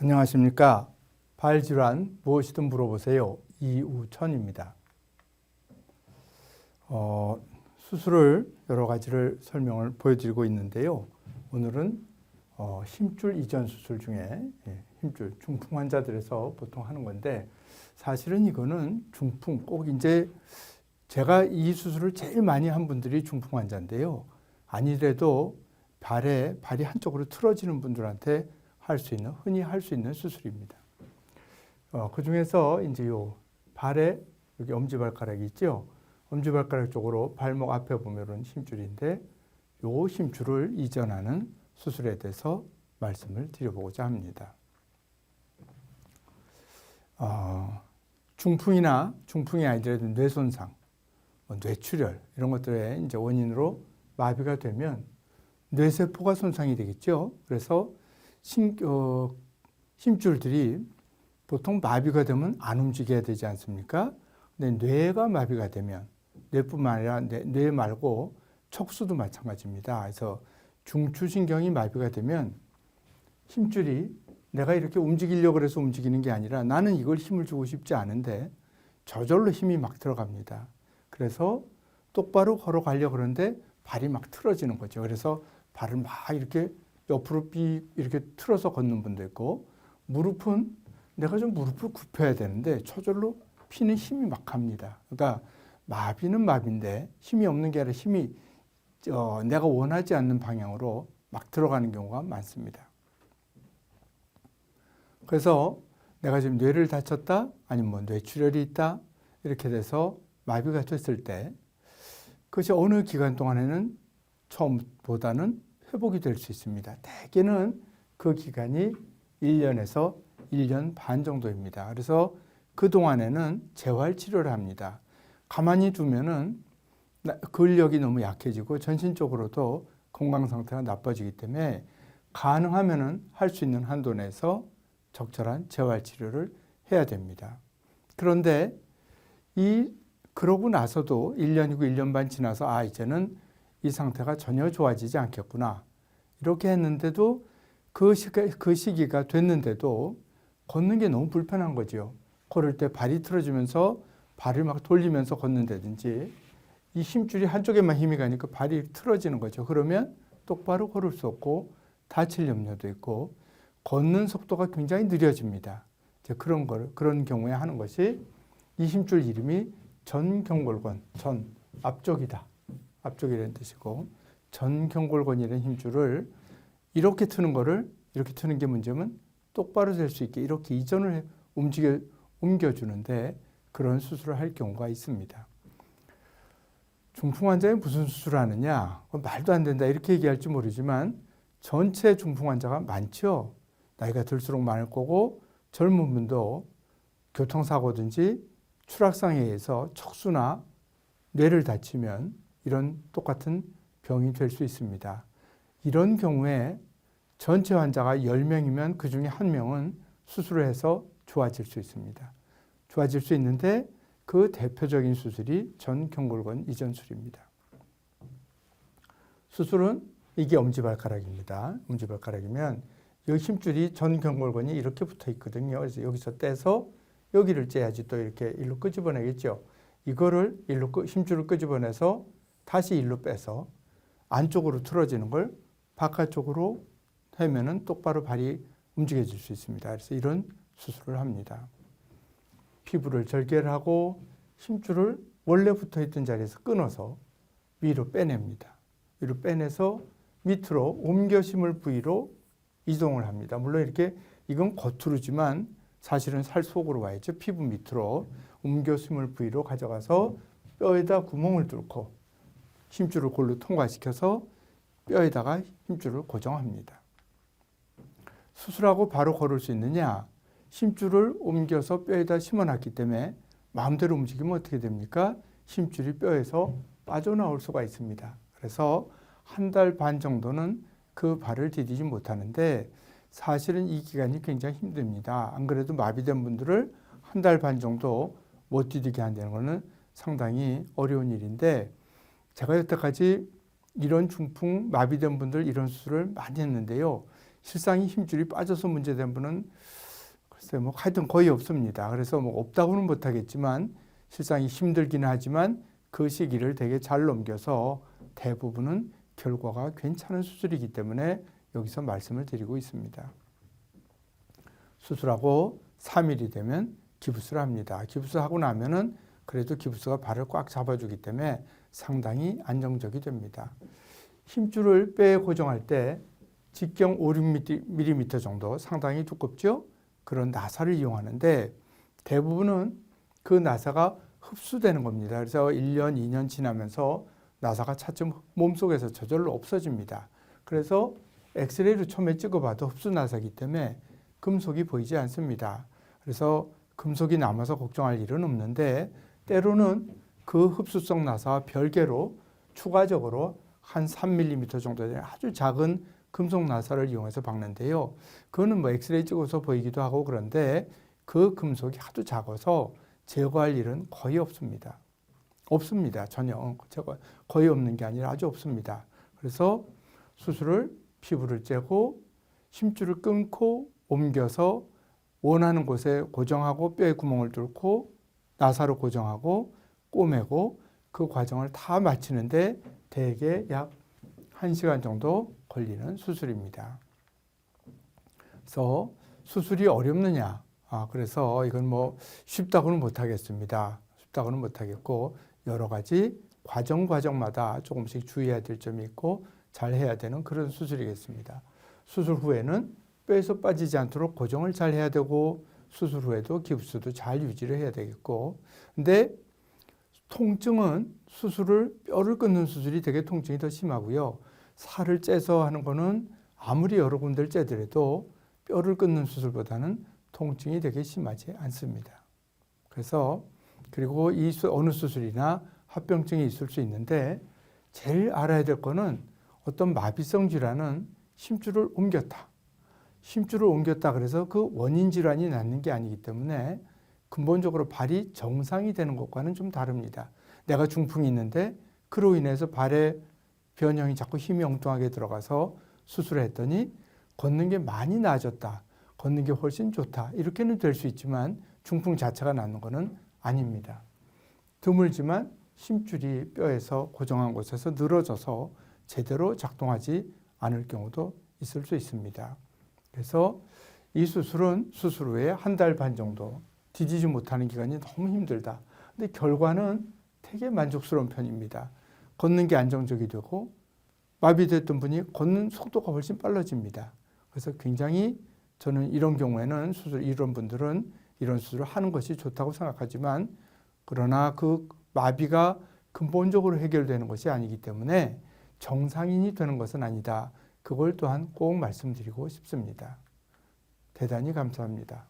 안녕하십니까. 발질환 무엇이든 물어보세요. 이우천입니다. 수술을 여러 가지를 설명을 보여드리고 있는데요. 오늘은 힘줄 이전 수술 중에 힘줄 중풍 환자들에서 보통 하는 건데, 사실은 이거는 중풍 꼭 이제 제가 이 수술을 제일 많이 한 분들이 중풍 환자인데요. 아니래도 발이 한쪽으로 틀어지는 분들한테 흔히 할 수 있는 수술입니다. 그 중에서 이제 요 발에 여기 엄지발가락이 있죠. 엄지발가락 쪽으로 발목 앞에 보면은 힘줄인데, 요 힘줄을 이전하는 수술에 대해서 말씀을 드려보고자 합니다. 중풍이 아니더라도 뇌손상, 뇌출혈 이런 것들의 이제 원인으로 마비가 되면 뇌세포가 손상이 되겠죠. 그래서 힘줄들이 보통 마비가 되면 안 움직여야 되지 않습니까? 근데 뇌가 마비가 되면, 뇌뿐만 아니라 뇌 말고 척수도 마찬가지입니다. 그래서 중추신경이 마비가 되면 힘줄이 내가 이렇게 움직이려고 해서 움직이는 게 아니라 나는 이걸 힘을 주고 싶지 않은데 저절로 힘이 막 들어갑니다. 그래서 똑바로 걸어가려고 그러는데 발이 막 틀어지는 거죠. 그래서 발을 막 이렇게 옆으로 이렇게 틀어서 걷는 분도 있고, 무릎은 내가 좀 무릎을 굽혀야 되는데 저절로 피는 힘이 막 갑니다. 그러니까 마비는 마비인데 힘이 없는 게 아니라 힘이 내가 원하지 않는 방향으로 막 들어가는 경우가 많습니다. 그래서 내가 지금 뇌를 다쳤다, 아니면 뭐 뇌출혈이 있다, 이렇게 돼서 마비가 됐을 때 그것이 어느 기간 동안에는 처음보다는 회복이 될 수 있습니다. 대개는 그 기간이 1년에서 1년 반 정도입니다. 그래서 그동안에는 재활치료를 합니다. 가만히 두면은 근력이 너무 약해지고 전신적으로도 건강 상태가 나빠지기 때문에 가능하면은 할 수 있는 한도 내에서 적절한 재활치료를 해야 됩니다. 그런데 그러고 나서도 1년이고 1년 반 지나서 이제는 이 상태가 전혀 좋아지지 않겠구나, 이렇게 했는데도 그 시기가 됐는데도 걷는 게 너무 불편한 거죠. 걸을 때 발이 틀어지면서 발을 막 돌리면서 걷는다든지, 이 힘줄이 한쪽에만 힘이 가니까 발이 틀어지는 거죠. 그러면 똑바로 걸을 수 없고 다칠 염려도 있고 걷는 속도가 굉장히 느려집니다. 이제 그런 경우에 하는 것이, 이 힘줄 이름이 전경골권, 앞쪽이라는 뜻이고, 전경골권이라는 힘줄을 이렇게 트는 게 문제면 똑바로 될 수 있게 이렇게 이전을 옮겨주는데 그런 수술을 할 경우가 있습니다. 중풍 환자에 무슨 수술을 하느냐? 말도 안 된다 이렇게 얘기할지 모르지만 전체 중풍 환자가 많죠. 나이가 들수록 많을 거고, 젊은 분도 교통사고든지 추락상에 의해서 척수나 뇌를 다치면 이런 똑같은 병이 될 수 있습니다. 이런 경우에 전체 환자가 10명이면 그 중에 1명은 수술을 해서 좋아질 수 있습니다. 좋아질 수 있는데 그 대표적인 수술이 전경골권 이전술입니다. 수술은 이게 엄지발가락입니다. 엄지발가락이면 이 힘줄이 전경골권이 이렇게 붙어 있거든요. 그래서 여기서 떼서 여기를 째야지 또 이렇게 일로 끄집어내겠죠. 이거를 힘줄을 끄집어내서 다시 일로 빼서 안쪽으로 틀어지는 걸 바깥쪽으로 하면은 똑바로 발이 움직여질 수 있습니다. 그래서 이런 수술을 합니다. 피부를 절개를 하고 힘줄을 원래 붙어있던 자리에서 끊어서 위로 빼냅니다. 위로 빼내서 밑으로 옮겨 심을 부위로 이동을 합니다. 물론 이건 겉으로지만 사실은 살 속으로 와야죠. 피부 밑으로 옮겨 심을 부위로 가져가서 뼈에다 구멍을 뚫고 힘줄을 골로 통과시켜서 뼈에다가 힘줄을 고정합니다. 수술하고 바로 걸을 수 있느냐? 힘줄을 옮겨서 뼈에다 심어놨기 때문에 마음대로 움직이면 어떻게 됩니까? 힘줄이 뼈에서 빠져나올 수가 있습니다. 그래서 1달 반 정도는 그 발을 디디지 못하는데, 사실은 이 기간이 굉장히 힘듭니다. 안 그래도 마비된 분들을 1달 반 정도 못 디디게 한다는 것은 상당히 어려운 일인데, 제가 여태까지 이런 중풍 마비된 분들 이런 수술을 많이 했는데요. 실상이 힘줄이 빠져서 문제된 분은 글쎄 뭐 하여튼 거의 없습니다. 그래서 뭐 없다고는 못하겠지만 실상이 힘들기는 하지만 그 시기를 되게 잘 넘겨서 대부분은 결과가 괜찮은 수술이기 때문에 여기서 말씀을 드리고 있습니다. 수술하고 3일이 되면 기부스를 합니다. 기부스하고 나면은 그래도 기부스가 발을 꽉 잡아주기 때문에 상당히 안정적이 됩니다. 힘줄을 뼈에 고정할 때 직경 5, 6mm 정도 상당히 두껍죠? 그런 나사를 이용하는데 대부분은 그 나사가 흡수되는 겁니다. 그래서 1년, 2년 지나면서 나사가 차츰 몸속에서 저절로 없어집니다. 그래서 엑스레이로 처음에 찍어봐도 흡수 나사이기 때문에 금속이 보이지 않습니다. 그래서 금속이 남아서 걱정할 일은 없는데 때로는 그 흡수성 나사와 별개로 추가적으로 한 3mm 정도 되는 아주 작은 금속 나사를 이용해서 박는데요. 그거는 뭐 엑스레이 찍어서 보이기도 하고 그런데 그 금속이 하도 작아서 제거할 일은 거의 없습니다. 없습니다. 전혀. 거의 없는 게 아니라 아주 없습니다. 그래서 수술을 피부를 째고 힘줄을 끊고 옮겨서 원하는 곳에 고정하고 뼈에 구멍을 뚫고 나사로 고정하고 꼬매고 그 과정을 다 마치는데 대개 약 1시간 정도 걸리는 수술입니다. 그래서 수술이 어렵느냐? 그래서 이건 뭐 쉽다고는 못하겠습니다. 쉽다고는 못하겠고 여러 가지 과정마다 조금씩 주의해야 될 점이 있고 잘 해야 되는 그런 수술이겠습니다. 수술 후에는 뼈에서 빠지지 않도록 고정을 잘 해야 되고 수술 후에도 기부스도 잘 유지를 해야 되겠고 근데 통증은 뼈를 끊는 수술이 되게 통증이 더 심하고요. 살을 째서 하는 거는 아무리 여러 군데를 째더라도 뼈를 끊는 수술보다는 통증이 되게 심하지 않습니다. 그래서 그리고 어느 수술이나 합병증이 있을 수 있는데 제일 알아야 될 거는 어떤 마비성 질환은 힘줄을 옮겼다. 힘줄을 옮겼다 그래서 그 원인 질환이 낫는 게 아니기 때문에 근본적으로 발이 정상이 되는 것과는 좀 다릅니다. 내가 중풍이 있는데 그로 인해서 발에 변형이 자꾸 힘이 엉뚱하게 들어가서 수술을 했더니 걷는 게 많이 나아졌다. 걷는 게 훨씬 좋다. 이렇게는 될 수 있지만 중풍 자체가 낫는 것은 아닙니다. 드물지만 힘줄이 뼈에서 고정한 곳에서 늘어져서 제대로 작동하지 않을 경우도 있을 수 있습니다. 그래서 이 수술은 수술 후에 1달 반 정도 뒤지지 못하는 기간이 너무 힘들다. 근데 결과는 되게 만족스러운 편입니다. 걷는 게 안정적이 되고 마비됐던 분이 걷는 속도가 훨씬 빨라집니다. 그래서 굉장히 저는 이런 경우에는 이런 분들은 이런 수술을 하는 것이 좋다고 생각하지만 그러나 그 마비가 근본적으로 해결되는 것이 아니기 때문에 정상인이 되는 것은 아니다. 그걸 또한 꼭 말씀드리고 싶습니다. 대단히 감사합니다.